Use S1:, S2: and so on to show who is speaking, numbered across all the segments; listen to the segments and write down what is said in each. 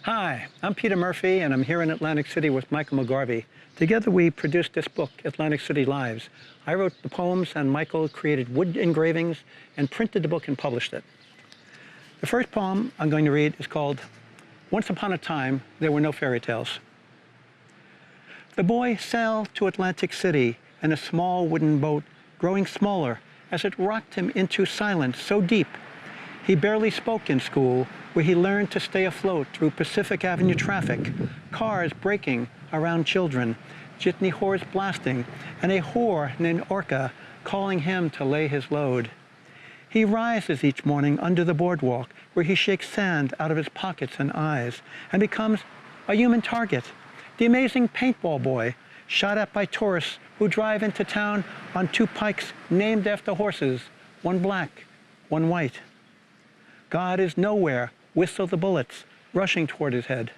S1: Hi, I'm Peter Murphy, and I'm here in Atlantic City with Michael McGarvey. Together we produced this book, Atlantic City Lives. I wrote the poems, and Michael created wood engravings and printed the book and published it. The first poem I'm going to read is called Once Upon a Time, There Were No Fairy Tales. The boy sailed to Atlantic City in a small wooden boat, growing smaller as it rocked him into silence so deep. He barely spoke in school, where he learned to stay afloat through Pacific Avenue traffic, cars braking around children, jitney whores blasting, and a whore named Orca calling him to lay his load. He rises each morning under the boardwalk, where he shakes sand out of his pockets and eyes, and becomes a human target, the amazing paintball boy, shot at by tourists who drive into town on two pikes named after horses, one black, one white. God is nowhere, whistle the bullets, rushing toward his head.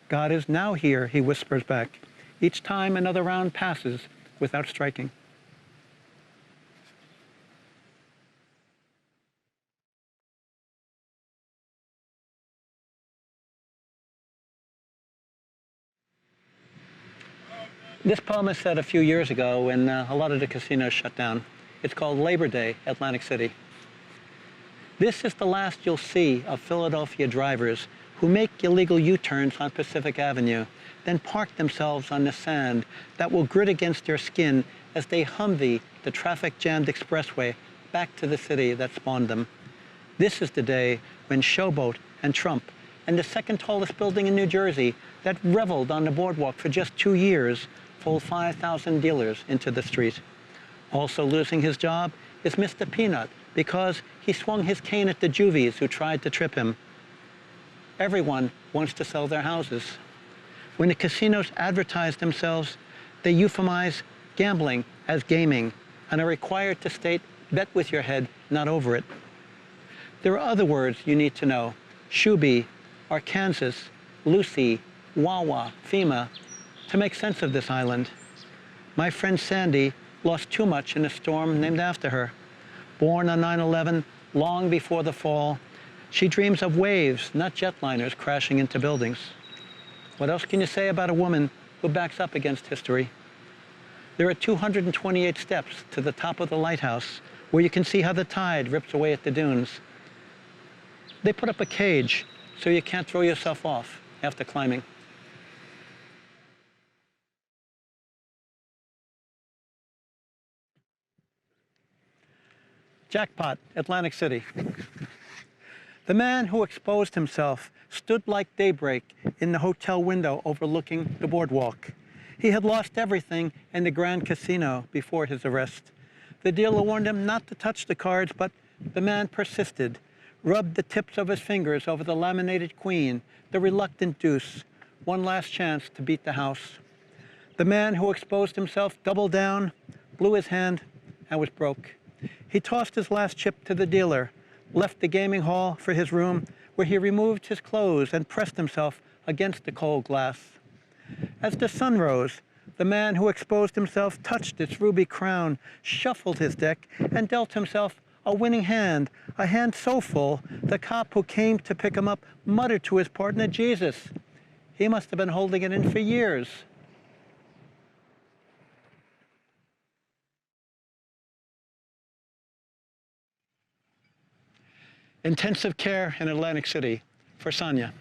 S1: God is now here, he whispers back, each time another round passes without striking. This poem is said a few years ago when a lot of the casinos shut down. It's called Labor Day, Atlantic City. This is the last you'll see of Philadelphia drivers who make illegal U-turns on Pacific Avenue, then park themselves on the sand that will grit against their skin as they Humvee the traffic-jammed expressway back to the city that spawned them. This is the day when Showboat and Trump and the second tallest building in New Jersey that reveled on the boardwalk for just 2 years pulled 5,000 dealers into the street. Also losing his job is Mr. Peanut, because he swung his cane at the juvies who tried to trip him. Everyone wants to sell their houses. When the casinos advertise themselves, they euphemize gambling as gaming and are required to state, bet with your head, not over it. There are other words you need to know: Shuby, Arkansas, Lucy, Wawa, FEMA, to make sense of this island. My friend Sandy lost too much in a storm named after her. Born on 9/11, long before the fall, she dreams of waves, not jetliners crashing into buildings. What else can you say about a woman who backs up against history? There are 228 steps to the top of the lighthouse, where you can see how the tide rips away at the dunes. They put up a cage so you can't throw yourself off after climbing. Jackpot, Atlantic City. The man who exposed himself stood like daybreak in the hotel window overlooking the boardwalk. He had lost everything in the Grand Casino before his arrest. The dealer warned him not to touch the cards, but the man persisted, rubbed the tips of his fingers over the laminated queen, the reluctant deuce, one last chance to beat the house. The man who exposed himself doubled down, blew his hand, and was broke. He tossed his last chip to the dealer, left the gaming hall for his room, where he removed his clothes and pressed himself against the cold glass. As the sun rose, the man who exposed himself touched its ruby crown, shuffled his deck, and dealt himself a winning hand, a hand so full, the cop who came to pick him up muttered to his partner, "Jesus." He must have been holding it in for years. Intensive care in Atlantic City for Sonia.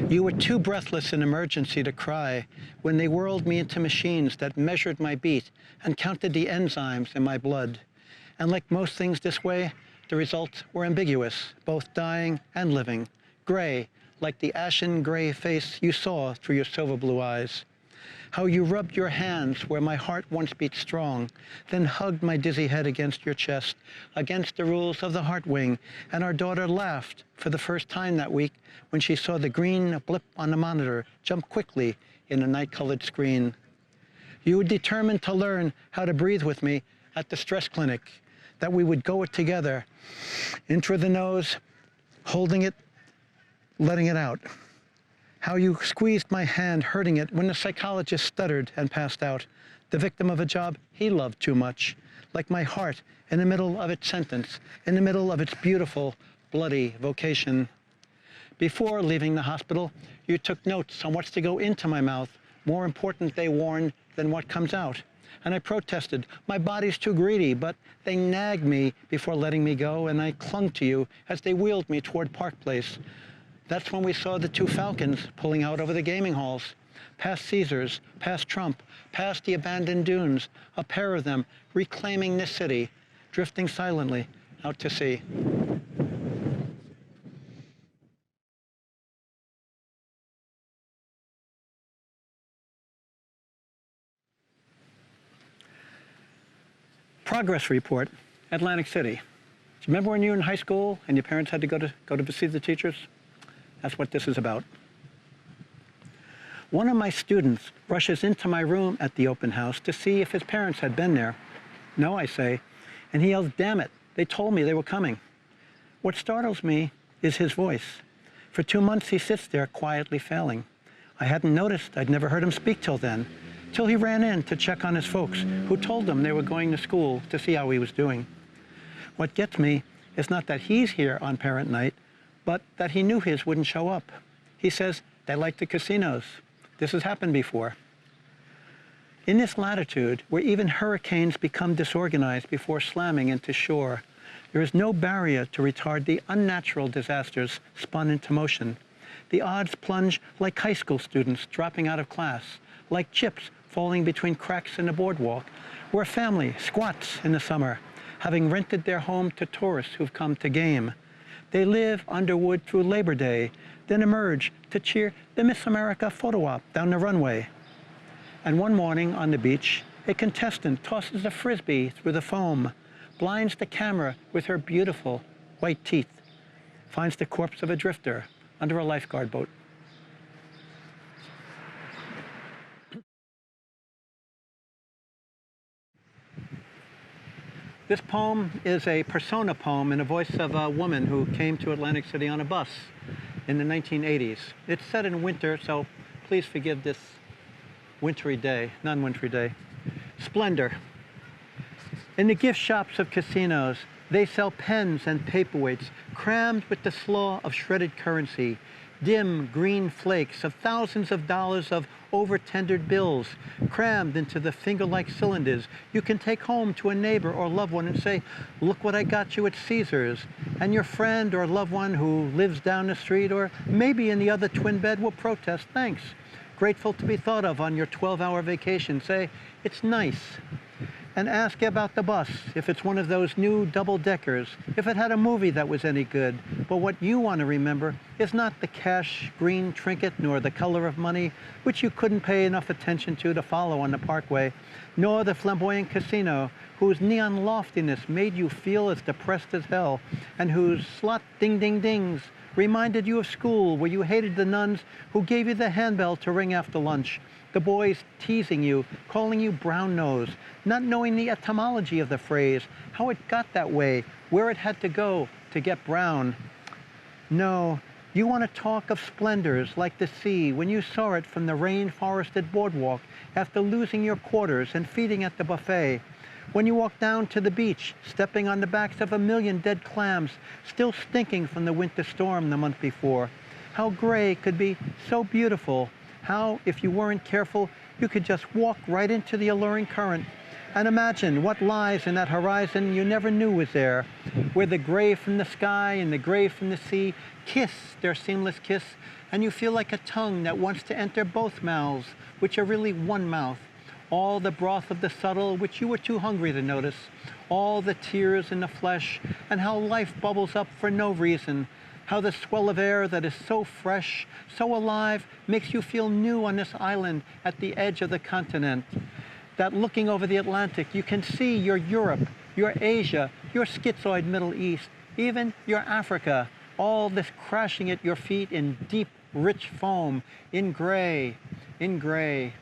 S1: You were too breathless in emergency to cry when they whirled me into machines that measured my beat and counted the enzymes in my blood. And like most things this way, the results were ambiguous, both dying and living, gray, like the ashen gray face you saw through your silver blue eyes. How you rubbed your hands where my heart once beat strong, then hugged my dizzy head against your chest, against the rules of the heart wing, and our daughter laughed for the first time that week when she saw the green blip on the monitor jump quickly in a night-colored screen. You were determined to learn how to breathe with me at the stress clinic, that we would go it together, in through the nose, holding it, letting it out. How you squeezed my hand, hurting it, when the psychologist stuttered and passed out, the victim of a job he loved too much, like my heart in the middle of its sentence, in the middle of its beautiful, bloody vocation. Before leaving the hospital, you took notes on what's to go into my mouth. More important, they warn, than what comes out. And I protested, my body's too greedy, but they nagged me before letting me go, and I clung to you as they wheeled me toward Park Place. That's when we saw the two Falcons pulling out over the gaming halls. Past Caesars, past Trump, past the abandoned dunes, a pair of them reclaiming this city, drifting silently out to sea. Progress report, Atlantic City. Do you remember when you were in high school and your parents had to go to see the teachers? That's what this is about. One of my students rushes into my room at the open house to see if his parents had been there. No, I say, and he yells, damn it, they told me they were coming. What startles me is his voice. For 2 months he sits there quietly failing. I hadn't noticed, I'd never heard him speak till then, till he ran in to check on his folks, who told him they were going to school to see how he was doing. What gets me is not that he's here on parent night, but that he knew his wouldn't show up. He says they like the casinos. This has happened before. In this latitude, where even hurricanes become disorganized before slamming into shore, there is no barrier to retard the unnatural disasters spun into motion. The odds plunge like high school students dropping out of class, like chips falling between cracks in the boardwalk, where a family squats in the summer, having rented their home to tourists who've come to game. They live underwood through Labor Day, then emerge to cheer the Miss America photo op down the runway. And one morning on the beach, a contestant tosses a frisbee through the foam, blinds the camera with her beautiful white teeth, finds the corpse of a drifter under a lifeguard boat. This poem is a persona poem in the voice of a woman who came to Atlantic City on a bus in the 1980s. It's set in winter, so please forgive this wintry day, non-wintry day. Splendor. In the gift shops of casinos, they sell pens and paperweights crammed with the slaw of shredded currency, dim green flakes of thousands of dollars of over-tendered bills crammed into the finger-like cylinders you can take home to a neighbor or loved one and say, look what I got you at Caesars. And your friend or loved one who lives down the street or maybe in the other twin bed will protest, thanks. Grateful to be thought of on your 12-hour vacation. Say, it's nice. And ask about the bus, if it's one of those new double-deckers, if it had a movie that was any good. But what you want to remember is not the cash green trinket nor the color of money, which you couldn't pay enough attention to follow on the Parkway, nor the flamboyant casino, whose neon loftiness made you feel as depressed as hell, and whose slot ding-ding-dings reminded you of school, where you hated the nuns who gave you the handbell to ring after lunch, the boys teasing you, calling you brown nose, not knowing the etymology of the phrase, how it got that way, where it had to go to get brown. No, you want to talk of splendors like the sea when you saw it from the rain-forested boardwalk after losing your quarters and feeding at the buffet. When you walk down to the beach, stepping on the backs of 1,000,000 dead clams, still stinking from the winter storm the month before. How gray could be so beautiful. How, if you weren't careful, you could just walk right into the alluring current. And imagine what lies in that horizon you never knew was there, where the gray from the sky and the gray from the sea kiss their seamless kiss, and you feel like a tongue that wants to enter both mouths, which are really one mouth. All the broth of the subtle, which you were too hungry to notice, all the tears in the flesh, and how life bubbles up for no reason. How the swell of air that is so fresh, so alive, makes you feel new on this island at the edge of the continent. That looking over the Atlantic, you can see your Europe, your Asia, your schizoid Middle East, even your Africa, all this crashing at your feet in deep, rich foam, in gray, in gray.